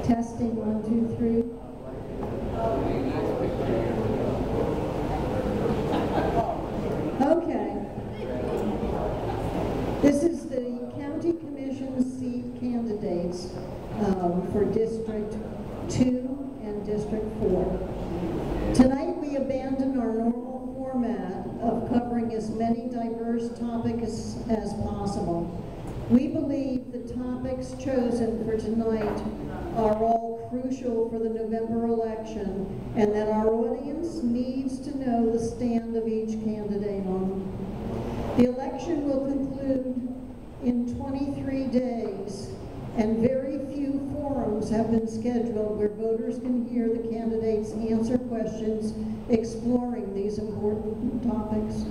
Testing, 1, 2, 3. Okay. This is the County Commission seat candidates for District 2 and District 4. Tonight we abandon our normal format of covering as many diverse topics as possible. We believe the topics chosen for tonight are all crucial for the November election and that our audience needs to know the stand of each candidate on them. The election will conclude in 23 days and very few forums have been scheduled where voters can hear the candidates answer questions exploring these important topics.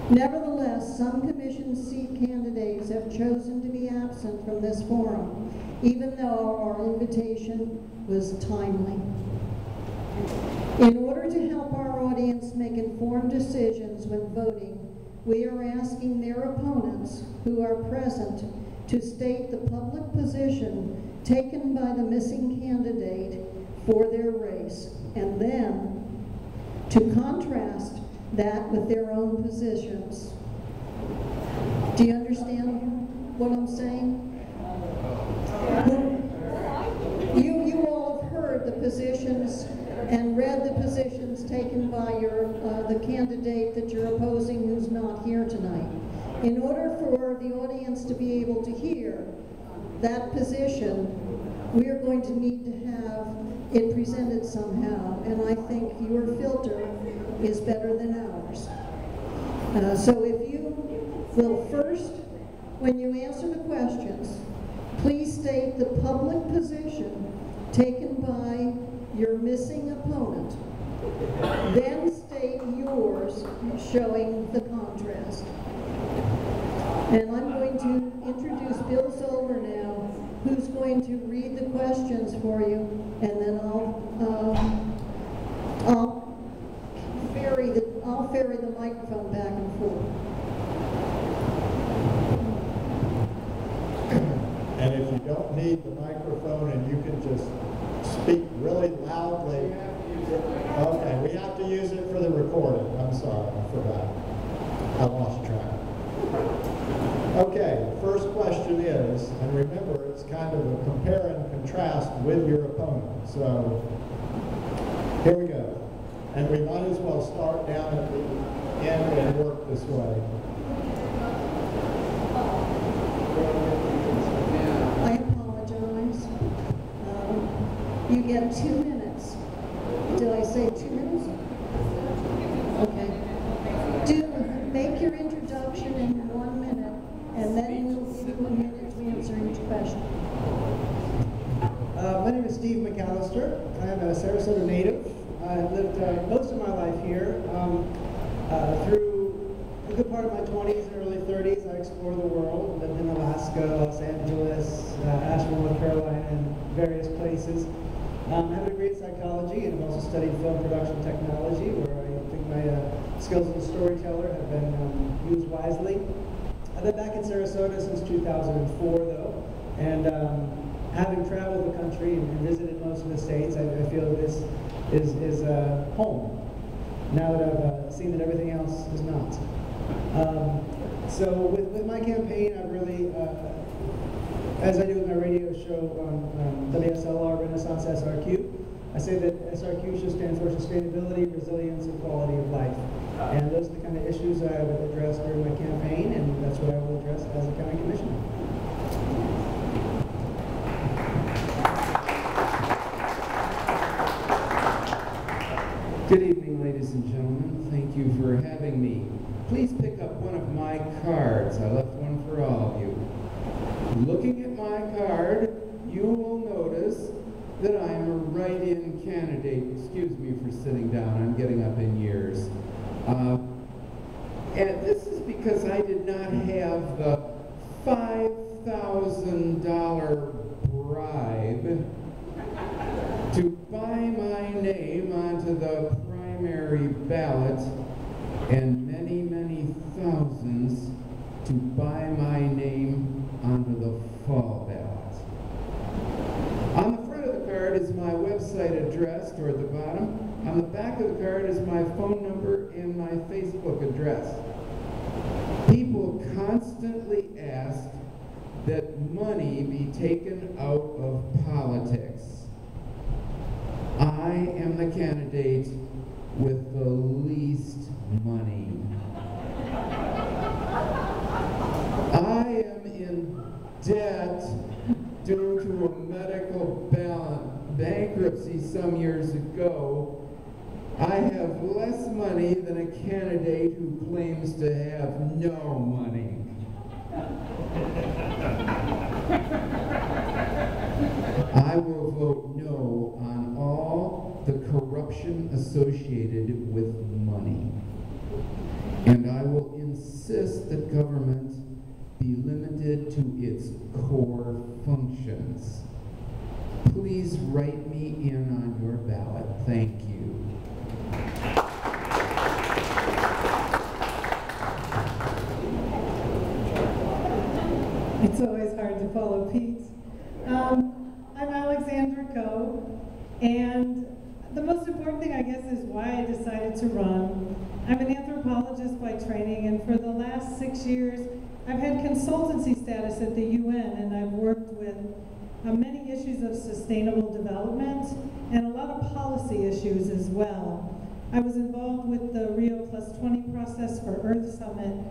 Nevertheless, some commission seat candidates have chosen to be absent from this forum, even though our invitation was timely. In order to help our audience make informed decisions when voting, we are asking their opponents who are present to state the public position taken by the missing candidate for their race, and then to contrast that with their own positions. Do you understand what I'm saying? You all have heard the positions and read the positions taken by the candidate that you're opposing who's not here tonight. In order for the audience to be able to hear that position, we are going to need to have it presented somehow, and I think your filter is better than ours. So if you will first, when you answer the questions, please state the public position taken by your missing opponent. Then state yours, showing the contrast. And I'm going to introduce Bill Zoller now, who's going to read the questions for you, and then I'll ferry the microphone back and forth. And if you don't need the microphone and you can just speak really loudly. Okay, we have to use it for the recording. I'm sorry, I forgot. I lost track. Okay, the first question is, and remember, it's kind of a compare and contrast with your opponent. So, here we go. And we might as well start down at the end and work this way. I apologize. You get 2 minutes. Did I say 2 minutes? Okay. Make your introduction in 1 minute, and then we'll give you a minute to answer each question. My name is Steve McAllister. I am a Sarasota native. I've lived most of my life here. Through a good part of my 20s and early 30s, I explored the world. Lived in Alaska, Los Angeles, Asheville, North Carolina, and various places. I have a degree in psychology, and I've also studied film production technology, where I think my skills as a storyteller have been used wisely. I've been back in Sarasota since 2004, though, and having traveled the country and visited most of the states, I feel this is home, now that I've seen that everything else is not. So with my campaign, I've really, as I do with my radio show on WSLR Renaissance SRQ, I say that SRQ should stand for sustainability, resilience, and quality of life. And those are the kind of issues I would address during my campaign, and that's what I will address as a county commissioner. Good evening, ladies and gentlemen. Thank you for having me. Please pick up one of my cards. I left one for all of you. Looking at my card, you will notice that I am a write-in candidate. Excuse me for sitting down. I'm getting up in years. And this is because I did not have the $5,000 bribe to buy my name onto the primary ballot, and many, many thousands to buy my name onto the fall ballot. On the front of the card is my website address toward the bottom. On the back of the card is my phone number and my Facebook address. People constantly ask that money be taken out of politics. I am the candidate with the least money. I am in debt due to a medical bankruptcy some years ago. I have less money than a candidate who claims to have no money. I will vote no on all the corruption associated with money. And I will insist that government be limited to its core functions. Please write me in on your ballot. Thank you. It's always hard to follow Pete. I'm Alexandra Coe, and the most important thing, I guess, is why I decided to run. I'm an anthropologist by training, and for the last 6 years, I've had consultancy status at the UN, and I've worked with many issues of sustainable development and a lot of policy issues as well. I was involved with the Rio+20 process for Earth Summit,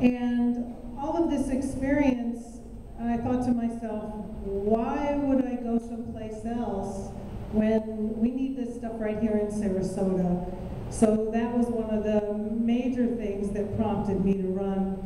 and all of this experience, I thought to myself, why would I go someplace else when we need this stuff right here in Sarasota? So that was one of the major things that prompted me to run.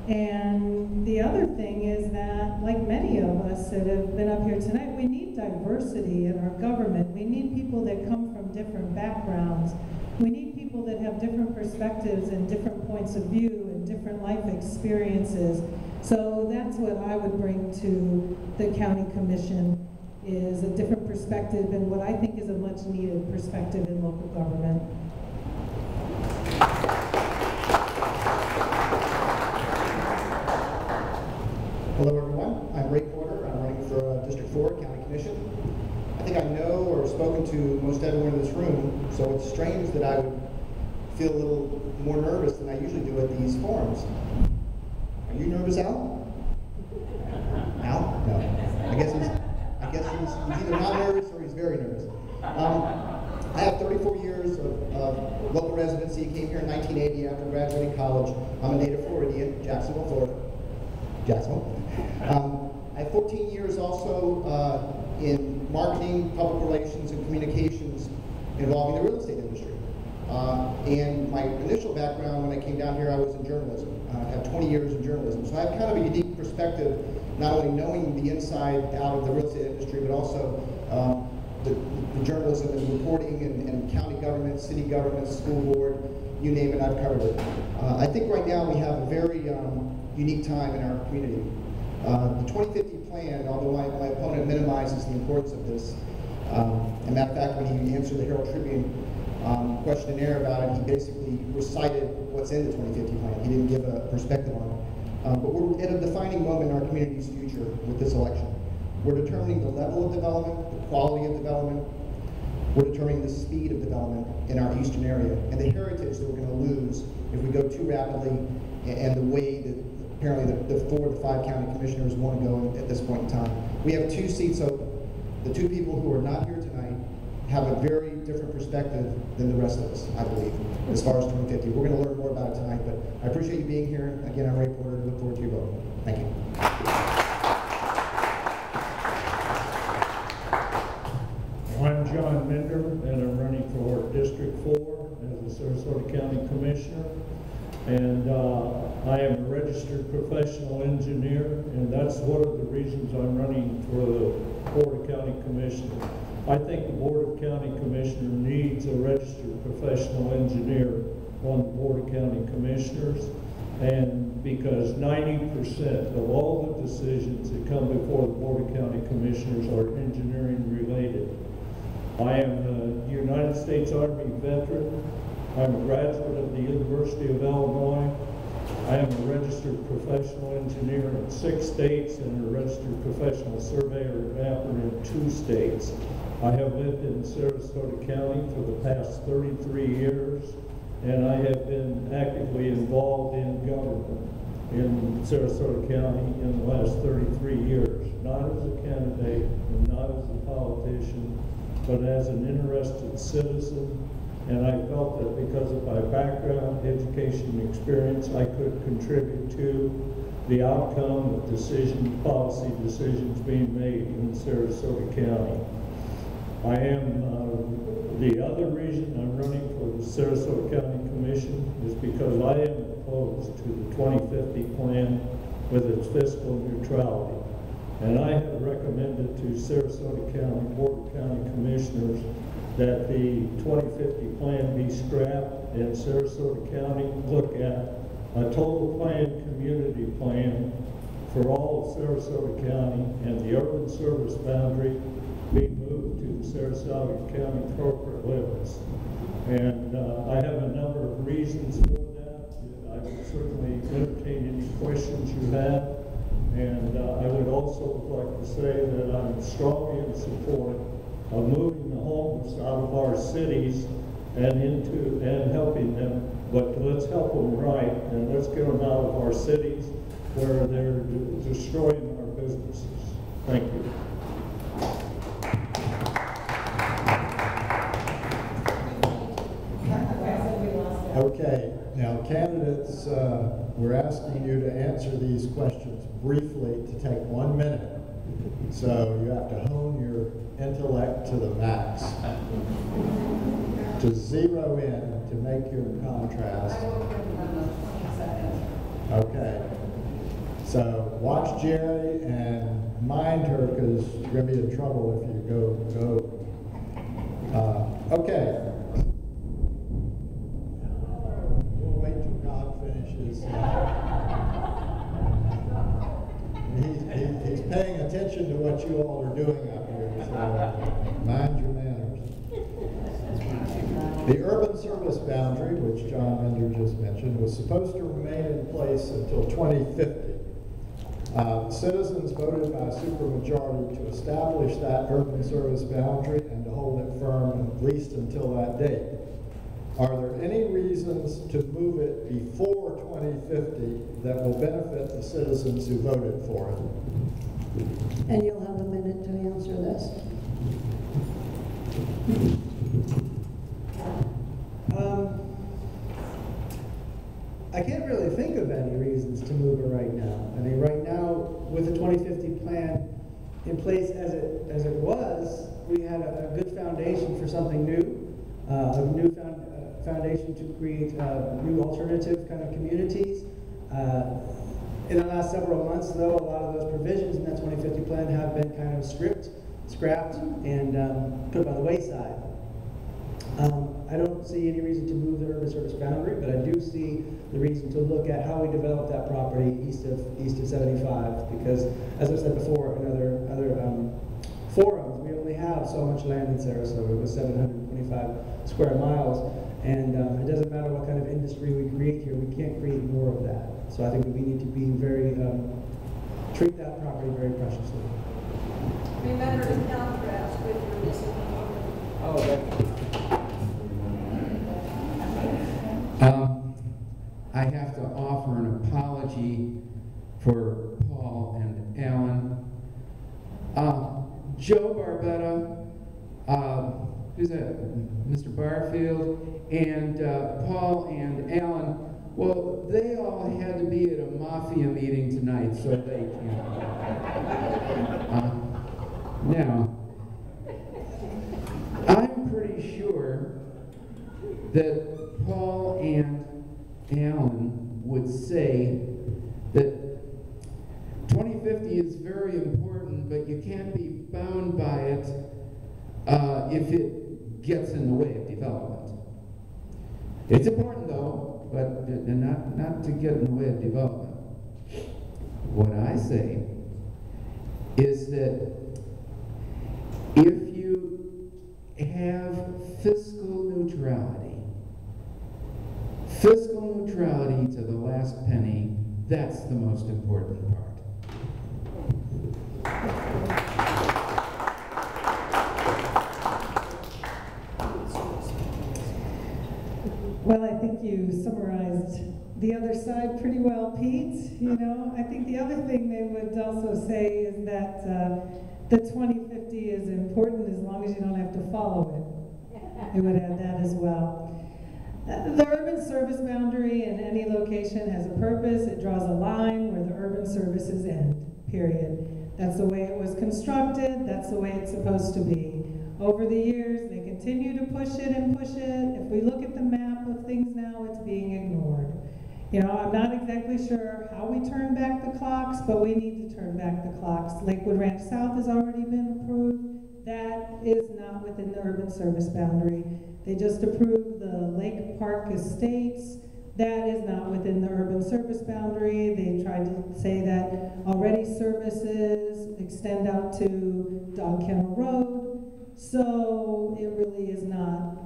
And the other thing is that, like many of us that have been up here tonight, we need diversity in our government. We need people that come from different backgrounds. We need people that have different perspectives and different points of view and different life experiences. So that's what I would bring to the county commission, is a different perspective and what I think is a much needed perspective in local government. Hello everyone, I'm Ray Porter. I'm running for District 4 County Commission. I think I know or have spoken to most everyone in this room, so it's strange that I would feel a little more nervous than I usually do at these forums. Are you nervous, Al? Al? No. I guess he's either not nervous or he's very nervous. I have 34 years of local residency. Came here in 1980 after graduating college. I'm a native Floridian, Jacksonville, Florida. Jacksonville. I have 14 years also in marketing, public relations, and communications involving the real estate industry. And my initial background when I came down here, I was in journalism. I have 20 years in journalism. So I have kind of a unique perspective, not only knowing the inside out of the real estate industry, but also the journalism and reporting and county government, city government, school board, you name it, I've covered it. I think right now we have a very unique time in our community. The 2050 plan, although my opponent minimizes the importance of this, as a matter of fact, when he answered the Herald Tribune questionnaire about it, he basically recited what's in the 2050 plan. He didn't give a perspective on it. But we're at a defining moment in our community's future with this election. We're determining the level of development, the quality of development. We're determining the speed of development in our eastern area and the heritage that we're going to lose if we go too rapidly, and the way that apparently the 4 to 5 county commissioners want to go at this point in time. We have 2 seats open. The 2 people who are not here tonight have a very different perspective than the rest of us, I believe, as far as 2050. We're going to learn more about it tonight, but I appreciate you being here. Again, I'm Ray Porter. Look forward to your vote. Thank you. I'm John Minder, and I'm running for District 4 as a Sarasota County Commissioner. And I am a registered professional engineer, and that's one of the reasons I'm running for the Board of County Commissioners. I think the Board of County Commissioners needs a registered professional engineer on the Board of County Commissioners, and because 90% of all the decisions that come before the Board of County Commissioners are engineering related. I am a United States Army veteran. I'm a graduate of the University of Illinois. I am a registered professional engineer in 6 states and a registered professional surveyor and mapper in 2 states. I have lived in Sarasota County for the past 33 years, and I have been actively involved in government in Sarasota County in the last 33 years, not as a candidate and not as a politician, but as an interested citizen. And I felt that because of my background, education, and experience, I could contribute to the outcome of policy decisions being made in Sarasota County. I am, the other reason I'm running for the Sarasota County Commission is because I am opposed to the 2050 plan with its fiscal neutrality. And I have recommended to Sarasota County Board of County Commissioners that the 2050 plan be scrapped and Sarasota County look at a total planned community plan for all of Sarasota County, and the urban service boundary be moved to the Sarasota County corporate limits. And I have a number of reasons for that. I would certainly entertain any questions you have. And I would also like to say that I'm strongly in support of moving the homeless out of our cities and helping them, but let's help them right, and let's get them out of our cities where they're destroying our businesses. Thank you. Okay, now candidates, we're asking you to answer these questions briefly to take 1 minute. So you have to hone your intellect to the max. To zero in to make your contrast. I will bring them on the 22nd. Okay. So watch Jerry and mind her because you're going to be in trouble if you go. Okay. We'll wait till God finishes. He's paying attention to what you all are doing up here, so mind your manners. The urban service boundary, which John Mender just mentioned, was supposed to remain in place until 2050. Citizens voted by a supermajority to establish that urban service boundary and to hold it firm at least until that date. Are there any reasons to move it before 2050 that will benefit the citizens who voted for it? And you'll have a minute to answer this. I can't really think of any reasons to move it right now. I mean, right now, with the 2050 plan in place as it was, we had a good foundation for something new, a new foundation to create new alternative kind of communities. In the last several months, though, a lot of those provisions in that 2050 plan have been kind of scrapped, and put by the wayside. I don't see any reason to move the urban service boundary, but I do see the reason to look at how we develop that property east of 75, because, as I said before in other forums, we only have so much land in Sarasota with 725 square miles, and it doesn't matter what kind of industry we create here, we can't create more of that. So I think that we need to be treat that property very preciously. Remember to contrast with your disability. Oh, definitely. I have to offer an apology for Paul and Alan. Joe Barbetta, who's that? Mr. Barfield, and Paul and Alan, well, they all had to be at a mafia meeting tonight, so they can't. Now, I'm pretty sure that Paul and Alan would say that 2050 is very important, but you can't be bound by it if it gets in the way of development. It's important though, but not to get in the way of development. What I say is that if you have fiscal neutrality to the last penny, that's the most important part. Well, I think you summarized the other side pretty well, Pete. You know, I think the other thing they would also say is that the 2050 is important as long as you don't have to follow it. They would add that as well. The urban service boundary in any location has a purpose. It draws a line where the urban services end, period. That's the way it was constructed. That's the way it's supposed to be. Over the years, they continue to push it and push it. If we look at the map of things now, it's being ignored. You know, I'm not exactly sure how we turn back the clocks, but we need to turn back the clocks. Lakewood Ranch South has already been approved. That is not within the urban service boundary. They just approved the Lake Park Estates. That is not within the urban service boundary. They tried to say that already services extend out to Dog Kennel Road. So it really is not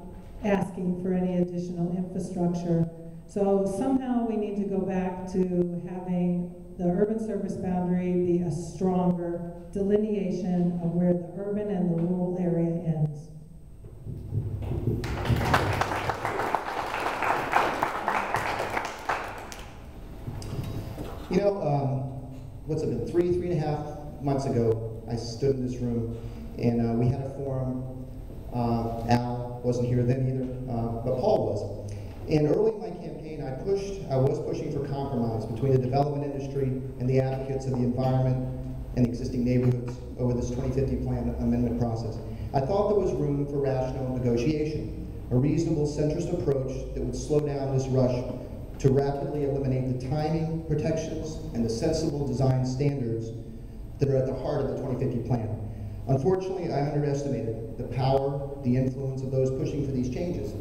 asking for any additional infrastructure. So somehow we need to go back to having the urban service boundary be a stronger delineation of where the urban and the rural area ends. You know, what's it been, three and a half months ago, I stood in this room and we had a forum. Al wasn't here then either, but Paul was. And early in my campaign, I was pushing for compromise between the development industry and the advocates of the environment and existing neighborhoods over this 2050 plan amendment process. I thought there was room for rational negotiation. a reasonable centrist approach that would slow down this rush to rapidly eliminate the timing, protections, and the sensible design standards that are at the heart of the 2050 plan. Unfortunately, I underestimated the power, the influence of those pushing for these changes.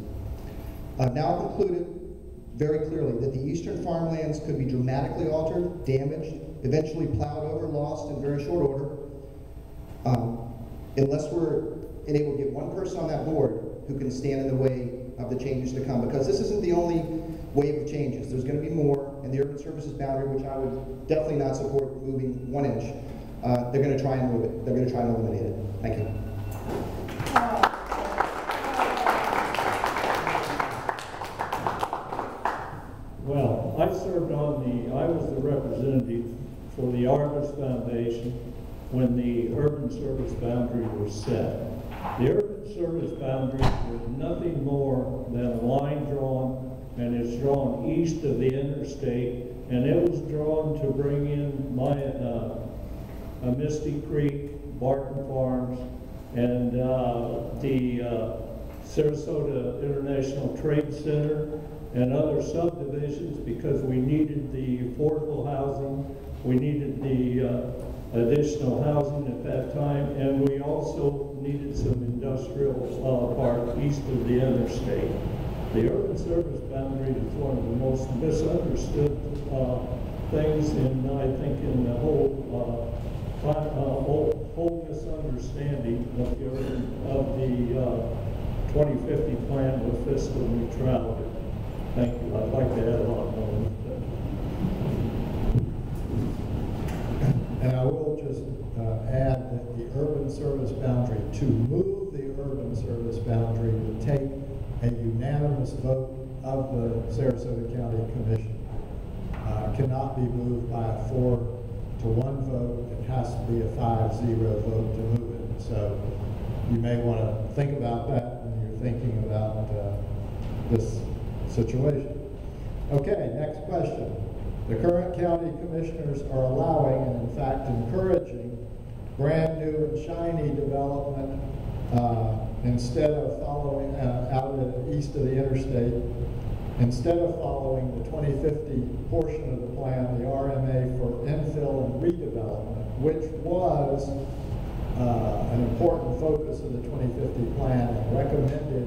I've now concluded very clearly that the eastern farmlands could be dramatically altered, damaged, eventually plowed over, lost in very short order, unless we're able to get one person on that board who can stand in the way of the changes to come, because this isn't the only wave of changes. There's going to be more, and the urban services boundary, which I would definitely not support moving 1 inch, they're going to try and move it. They're going to try and eliminate it. Thank you. Well, I served I was the representative for the Argus Foundation when the urban service boundary was set. The urban service boundary was nothing more than a line drawn, and it's drawn east of the interstate, and it was drawn to bring in Misty Creek, Barton Farms, and the Sarasota International Trade Center, and other subdivisions, because we needed the affordable housing, we needed the additional housing at that time, and we also needed some industrial park east of the interstate. The urban service boundary is one of the most misunderstood things I think in the whole misunderstanding of the 2050 plan with fiscal neutrality. Thank you. I'd like to add a lot more. And I will just add that the urban service boundary, to move the urban service boundary, would take a unanimous vote of the Sarasota County Commission. Cannot be moved by a 4-to-1 vote. It has to be a 5-0 vote to move it. So you may want to think about that when you're thinking about this situation. Okay, next question. The current county commissioners are allowing, and in fact encouraging, brand new and shiny development instead of following out east of the interstate. Instead of following the 2050 portion of the plan, the RMA for infill and redevelopment, which was an important focus of the 2050 plan and recommended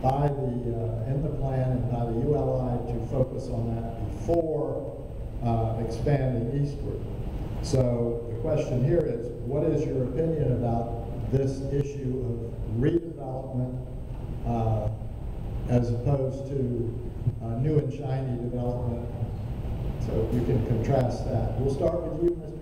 by in the plan and by the ULI to focus on that before expanding eastward. So the question here is, what is your opinion about this issue of redevelopment as opposed to new and shiny development? So you can contrast that. We'll start with you, Mr.